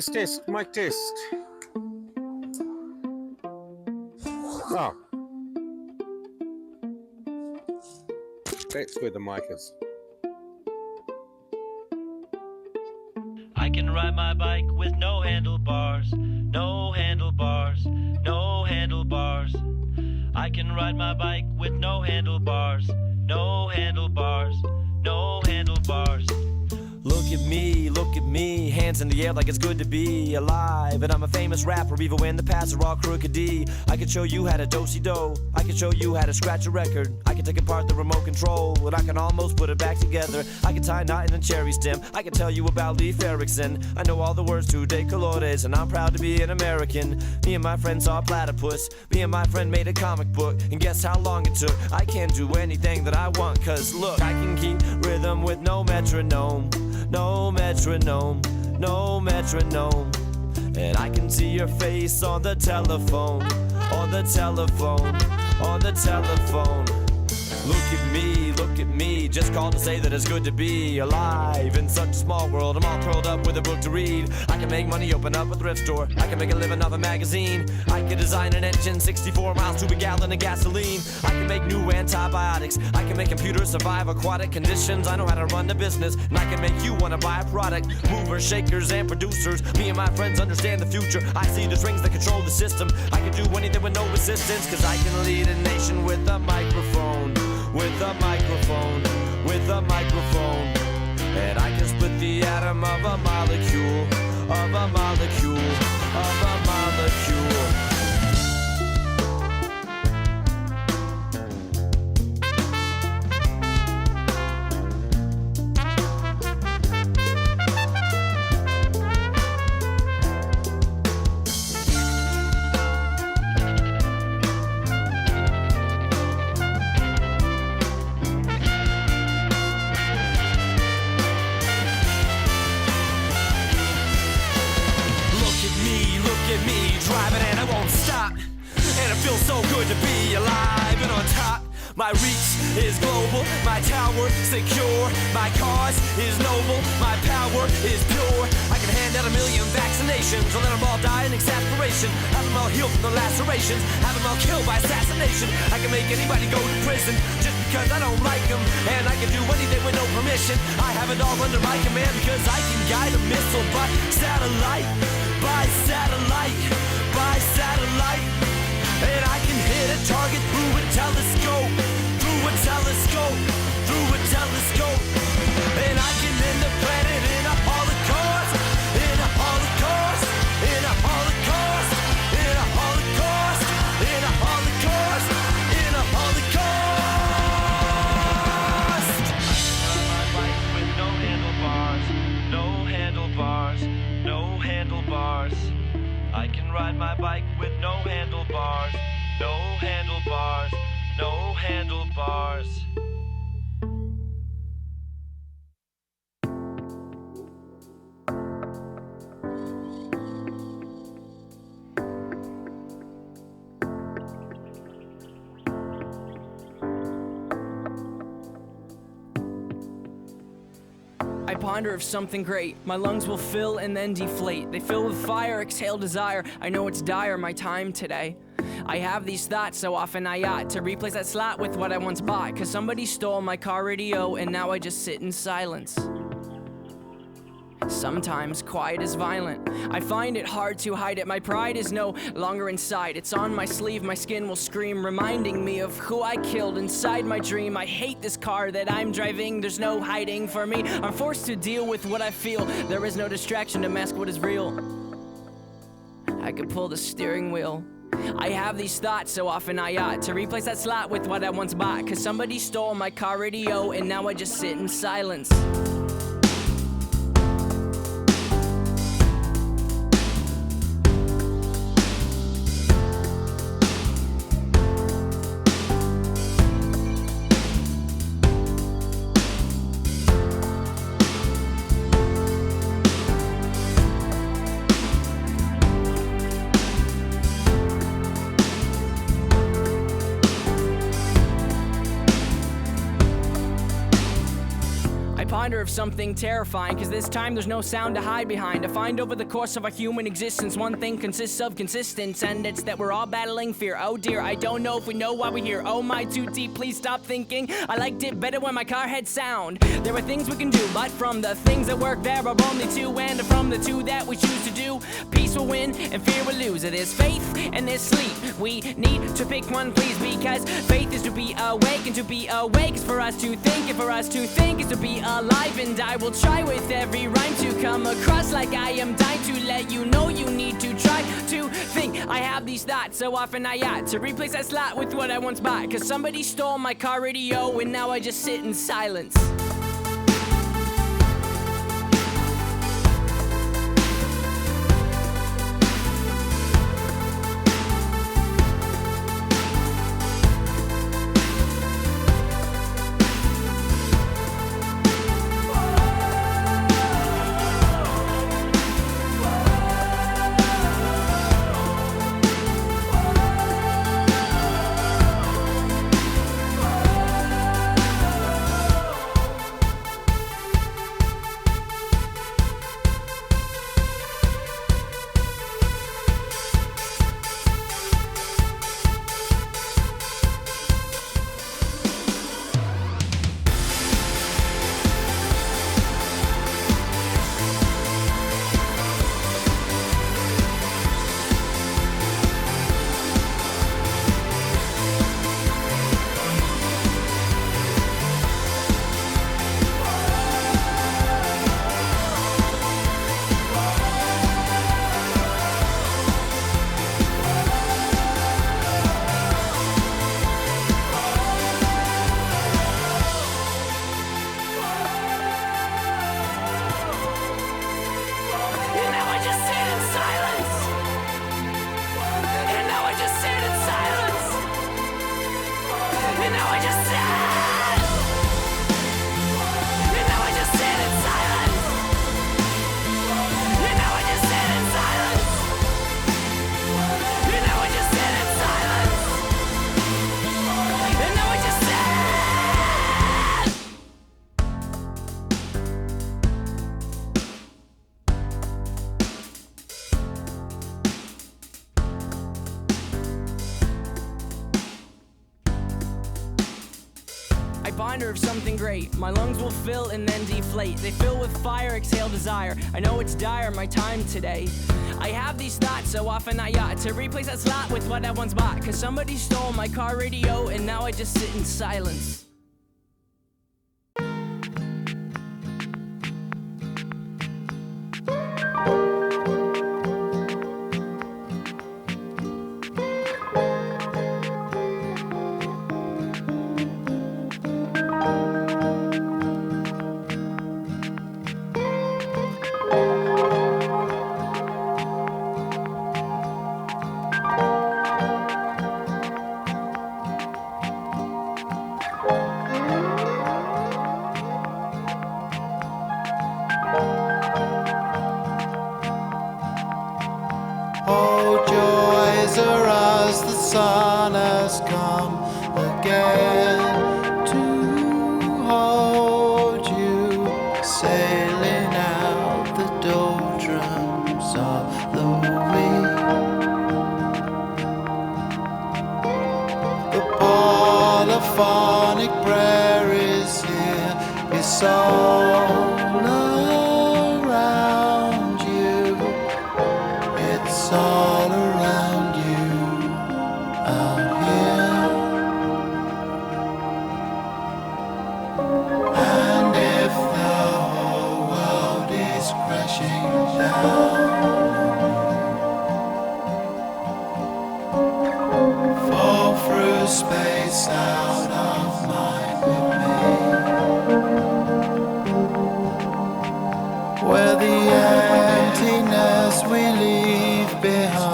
test, mic test. Oh. That's where the mic is. I can ride my bike with no handlebars, no handlebars, no handlebars. I can ride my bike with no handlebars, no handlebars, no handlebars. Look at me, hands in the air like it's good to be alive. And I'm a famous rapper, even when the paths are all crooked D. I can show you how to do-si-do, I can show you how to scratch a record. I can take apart the remote control, and I can almost put it back together. I can tie a knot in a cherry stem, I can tell you about Leif Erikson. I know all the words to De Colores, and I'm proud to be an American. Me and my friend saw a platypus, me and my friend made a comic book. And guess how long it took? I can't do anything that I want, cause look, I can keep rhythm with no metronome. No metronome, no metronome. And I can see your face on the telephone, on the telephone, on the telephone. Look at me, just called to say that it's good to be alive in such a small world. I'm all curled up with a book to read. I can make money, open up a thrift store. I can make a living off a magazine. I can design an engine, 64 miles to a gallon of gasoline. I can make new antibiotics. I can make computers survive aquatic conditions. I know how to run the business, and I can make you want to buy a product. Movers, shakers, and producers. Me and my friends understand the future. I see the strings that control the system. I can do anything with no resistance, cause I can lead a nation with a microphone. With a microphone, with a microphone. And I can split the atom of a molecule, of a molecule, of a molecule. Feels so good to be alive and on top. My reach is global, my tower secure. My cause is noble, my power is pure. I can hand out 1 million vaccinations, or let them all die in exasperation. Have them all healed from the lacerations, have them all killed by assassination. I can make anybody go to prison just because I don't like them. And I can do anything with no permission. I have it all under my command because I can guide a missile by satellite, by satellite, by satellite. And I can hit a target through a telescope, through a telescope, through a telescope. And I can end the planet in a holocaust, in a holocaust, in a holocaust, in a holocaust, in a holocaust, in a holocaust. I can ride my bike with no handlebars, no handlebars, no handlebars. I can ride my bike with no handlebars, no handlebars, no handlebars. I ponder of something great. My lungs will fill and then deflate. They fill with fire, exhale desire. I know it's dire, my time today. I have these thoughts so often I ought to replace that slot with what I once bought. Cause somebody stole my car radio and now I just sit in silence. Sometimes quiet is violent. I find it hard to hide it. My pride is no longer inside. It's on my sleeve, my skin will scream, reminding me of who I killed inside my dream. I hate this car that I'm driving. There's no hiding for me. I'm forced to deal with what I feel. There is no distraction to mask what is real. I could pull the steering wheel. I have these thoughts so often I ought to replace that slot with what I once bought. Cause somebody stole my car radio and now I just sit in silence. binder of something terrifying, cause this time there's no sound to hide behind. I find over the course of our human existence, one thing consists of consistence, and it's that we're all battling fear. Oh dear, I don't know if we know why we're here. Oh my, too deep, please stop thinking. I liked it better when my car had sound. There are things we can do, but from the things that work there are only two, and from the two that we choose to do, peace will win and fear will lose. It is faith and there's sleep. We need to pick one, please, because faith is to be awake, and to be awake is for us to think, and for us to think is to be alive. And I will try with every rhyme to come across like I am dying to let you know you need to try to think. I have these thoughts so often I ought to replace that slot with what I once bought, cause somebody stole my car radio and now I just sit in silence. Binder of something great. My lungs will fill and then deflate. They fill with fire, exhale desire. I know it's dire, my time today. I have these thoughts so often I ought to replace that slot with what I once bought, cause somebody stole my car radio and now I just sit in silence. Oh, joys are as the sun has come again to hold you, sailing out the doldrums of the week. The polyphonic prayer is here, it's all around you, it's all around you out here. And if the whole world is crashing down, fall through space out of mind with me, where the emptiness we leave behind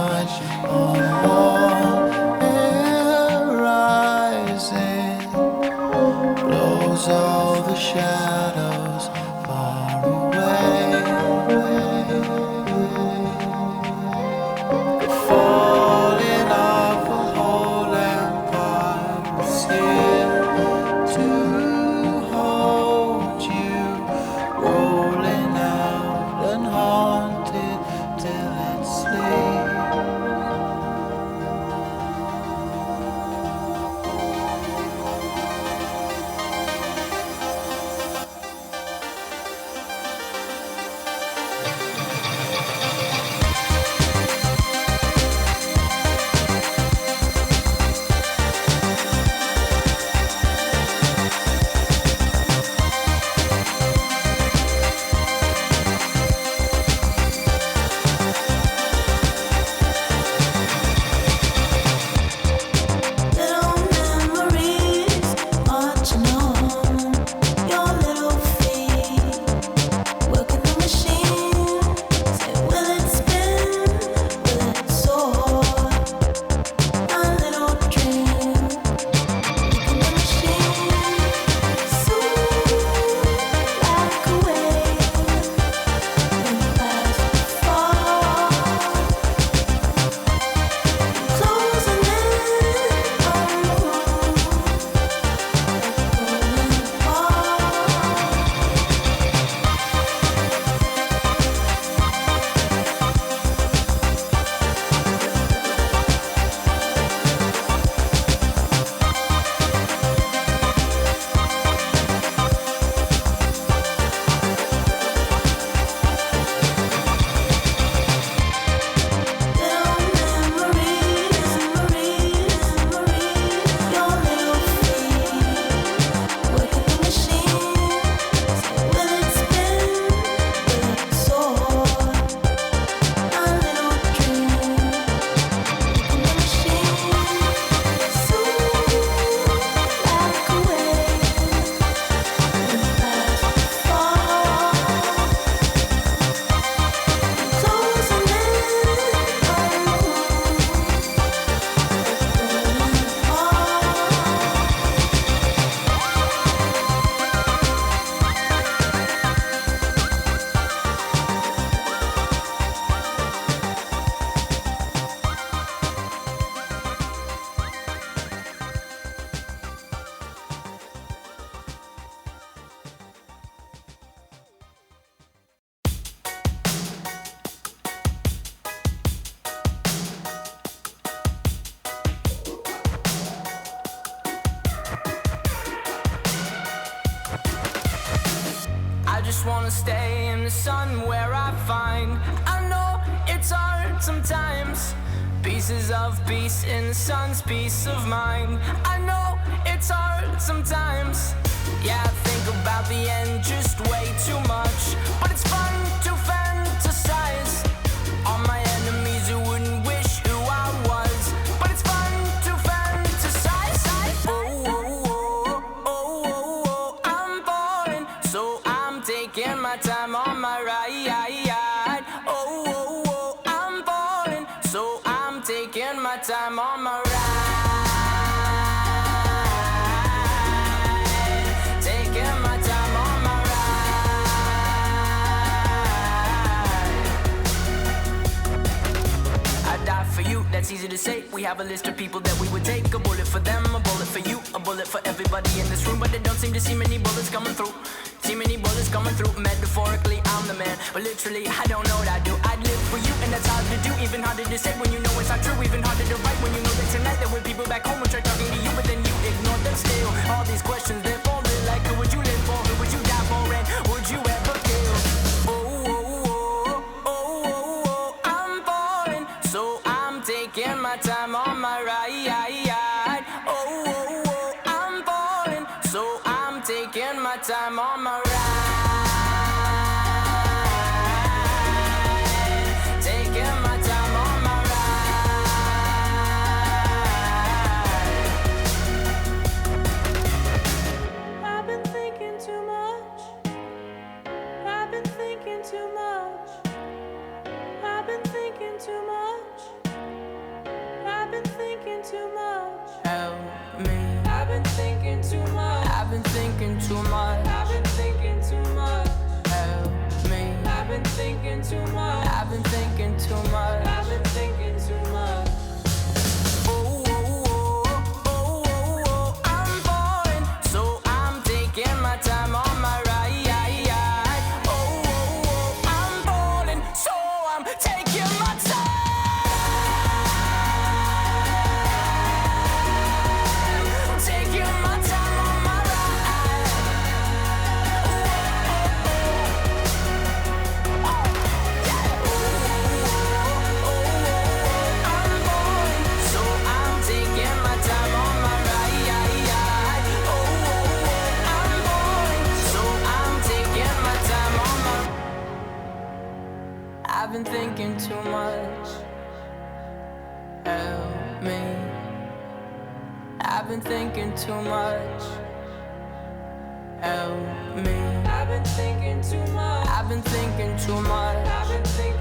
the sun where I find. I know it's hard sometimes. Pieces of peace in the sun's peace of mind. I know it's hard sometimes. Yeah, I think about the end just way too much. But it's fun to fantasize on my enemies who wouldn't wish who I was. But it's fun to fantasize. Oh, oh, oh, oh, oh, oh, I'm falling, so I'm taking my time on my ride. Oh, oh, oh, I'm falling, so I'm taking my time on my ride. Taking my time on my ride. I die for you, that's easy to say. We have a list of people that we would take. A bullet for them, a bullet for you, a bullet for everybody in this room. But they don't seem to see many bullets coming through. See many bullets coming through. Metaphorically, I'm the man, but literally, I don't know what I do. I'd live for you, and that's hard to do. Even harder to say when you know it's not true. Even harder to write when you know that tonight there were people back home who tried talking to you, but then you ignored them still. All these questions, they're falling like, who would you live for? Who would you die for? And would you ever kill? Oh, oh, oh, oh, oh, oh, I'm falling, so I'm taking my time on my ride. Oh, oh, oh, I'm falling, so I'm taking my time on my ride. Taking my time on my ride. I've been thinking too much. I've been thinking too much. I've been thinking too much. I've been thinking too much. Help me. I've been thinking too much. I've been thinking too much. I've been thinking too much. Help me. I've been thinking too much. I've been thinking too much. I've been thinking too much. Oh, oh, oh, oh, oh, oh, I'm falling, so I'm taking my time on my ride. Oh, oh, oh, I'm falling, so I'm taking my time. Taking my time on my ride. Oh, oh, oh, oh, yeah. Oh, oh, oh, I'm falling, so I'm taking my time on my ride. Oh, oh, oh, I'm falling, so I'm taking my time on my. I've been thinking too much. Help me. I've been thinking too much. Help me. I've been thinking too much. I've been thinking too much. I've been thinking